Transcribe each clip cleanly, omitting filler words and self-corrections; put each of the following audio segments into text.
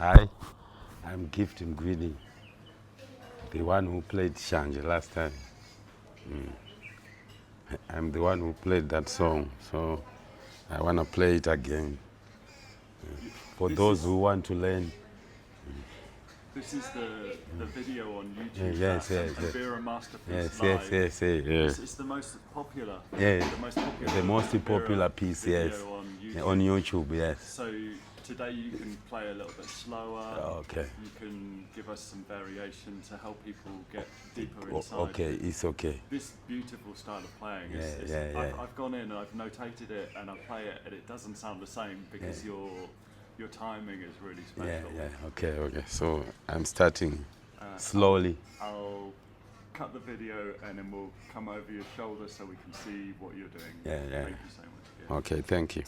Hi, I'm Gift Mugwidi, the one who played Shanje last time. I'm the one who played that song, so I want to play it again. For those who want to learn. This is the video on YouTube. Yes, Mbira Masterpiece yes, Live. yes. It's the most popular. Yeah, The most popular piece, video yes. on YouTube. On YouTube, yes. So today you can play a little bit slower. Okay. You can give us some variation to help people get deeper inside. Okay, it's okay. This beautiful style of playing. I've gone in and I've notated it and I play it and it doesn't sound the same because your timing is really special. Okay. So I'm starting slowly. I'll cut the video and then we'll come over your shoulder so we can see what you're doing. Yeah. Thank you so much. Yeah. Okay, thank you.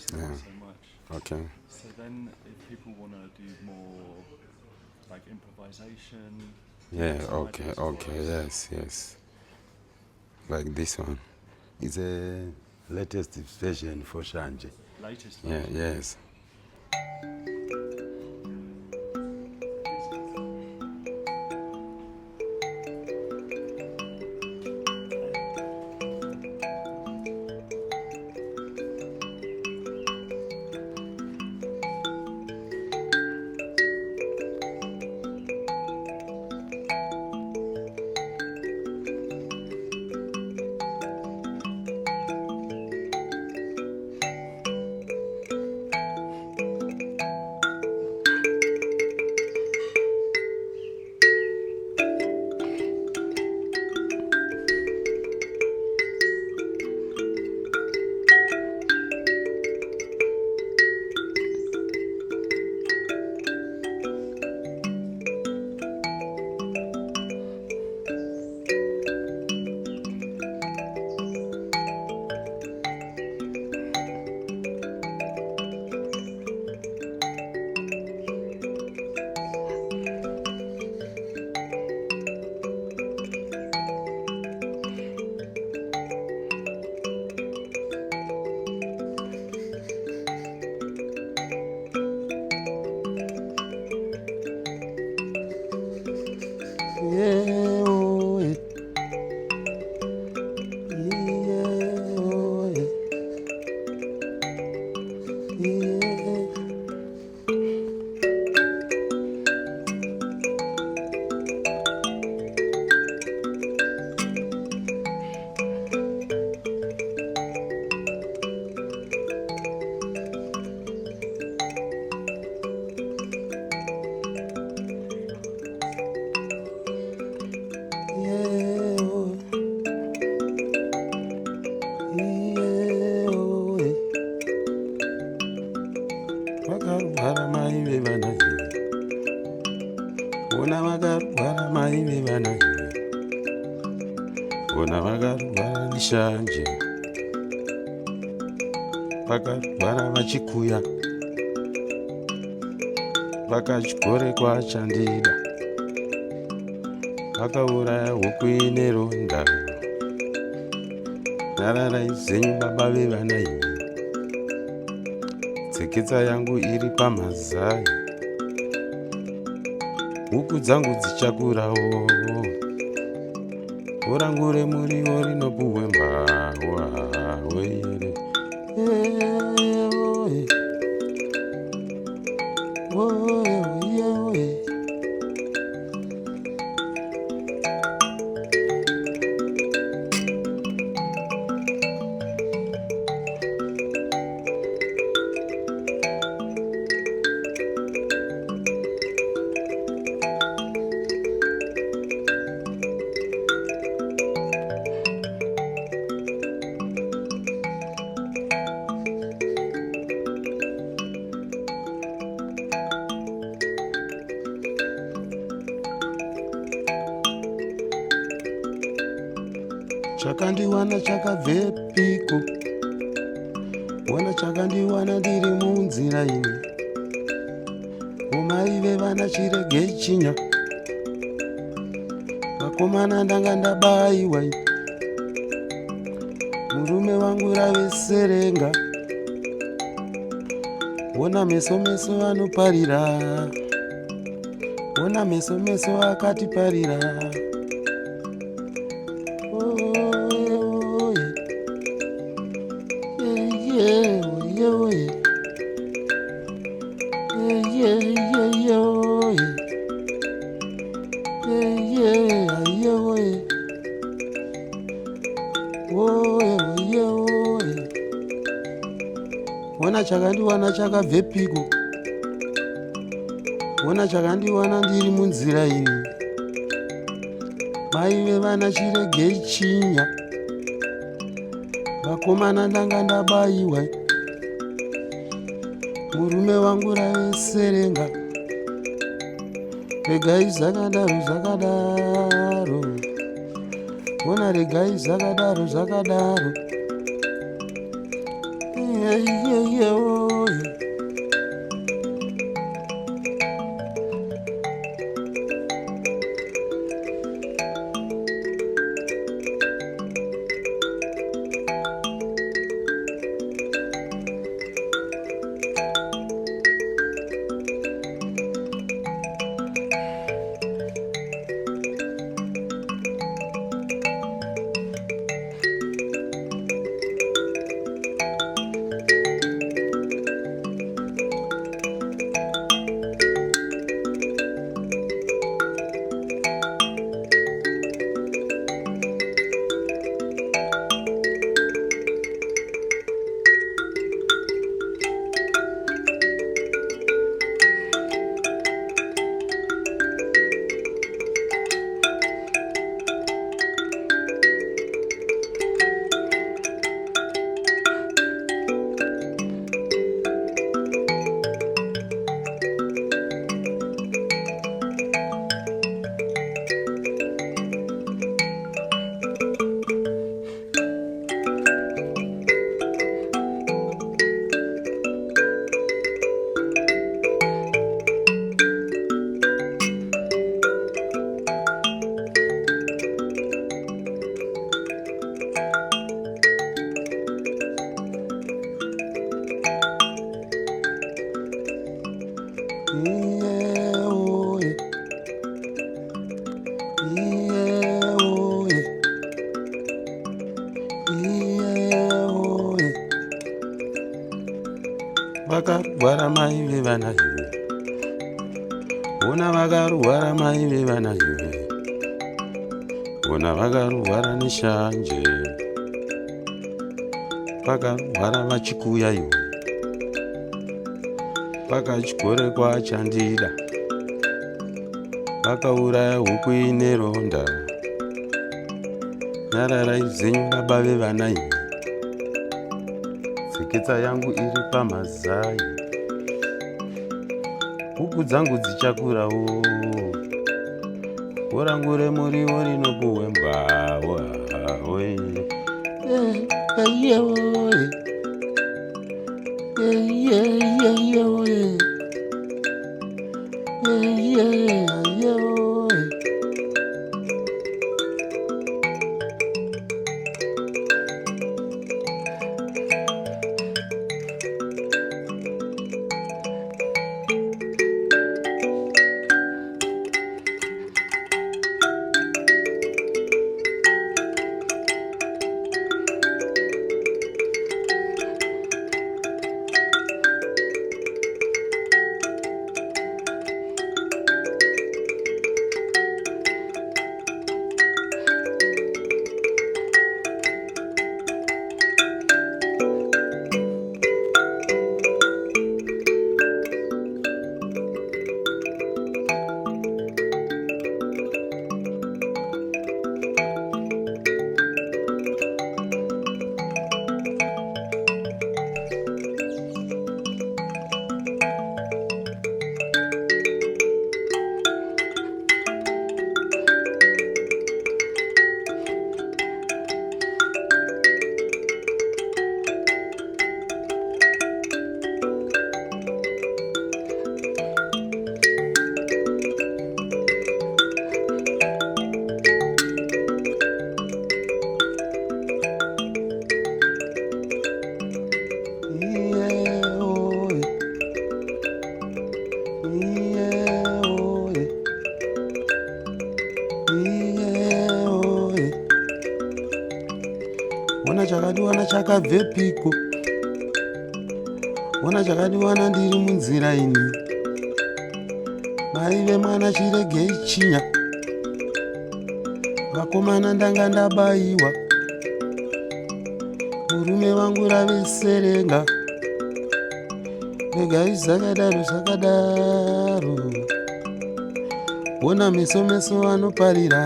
Thank you so much. Okay. So then if people want to do more like improvisation. Yes. Like this one. It's a latest version for Shanje. Latest version? Yes. Vona vakarwara neshanje, vakarwara vachikuya, vakachigore chandida, vakauraya huku ine ronda. Nyararai zenyu baba vevana imi, tseketsa yangu iri pamazai, huku dzangu dzichakurawo, gorangu remuriwo rinopuhwe mbawa weyere. Chakandiwana chakabvepiko, wana chakandiwana ndiri munzira ini, umai vevana chiregei chinya, vakomana ndanga ndabayiwa, murume wangu raveserenga, wona meso meso anoparira, wona meso meso akatiparira. Wona chakandiwana chakabvepiko, wona chakandiwana ndiri munzira ini, mai vevana chiregei chinya, vakomana ndanga ndabayiwa, murume wangu raveserenga, regai zvakadaro zvakadaro, wona regai zvakadaro zvakadaro. Vakarwara mai vevana iwe, vona vakarwara mai vevana iwe, vona vakarwara neshanje, vakarwara vachikuya iwe, vakachigore chandida, vakauraya huku ine ronda. Nyararai zenyu baba vevana imi, tseketsa yangu iri pamazai, huku dzangu dzichakurawo, gorangu remuriwo rinopuhwe mbawa Chakadiwana chakabvepiko, ona chakadiwana ndiri munzira ini, mai vemwana chiregei chinya, vakomana ndanga ndabayiwa, murume vangu raveserenga, regai zakadaro zakadaro, ona meso anoparira,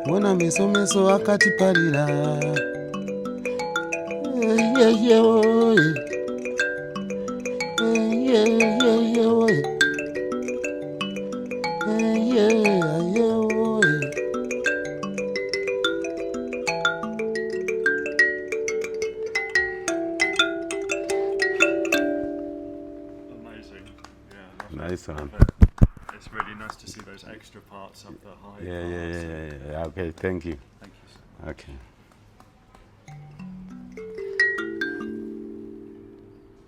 ona meso akatiparira, Amazing. Yeah, nice one. It's really nice to see those extra parts of the high Yeah. Okay, thank you. Thank you so much. Okay.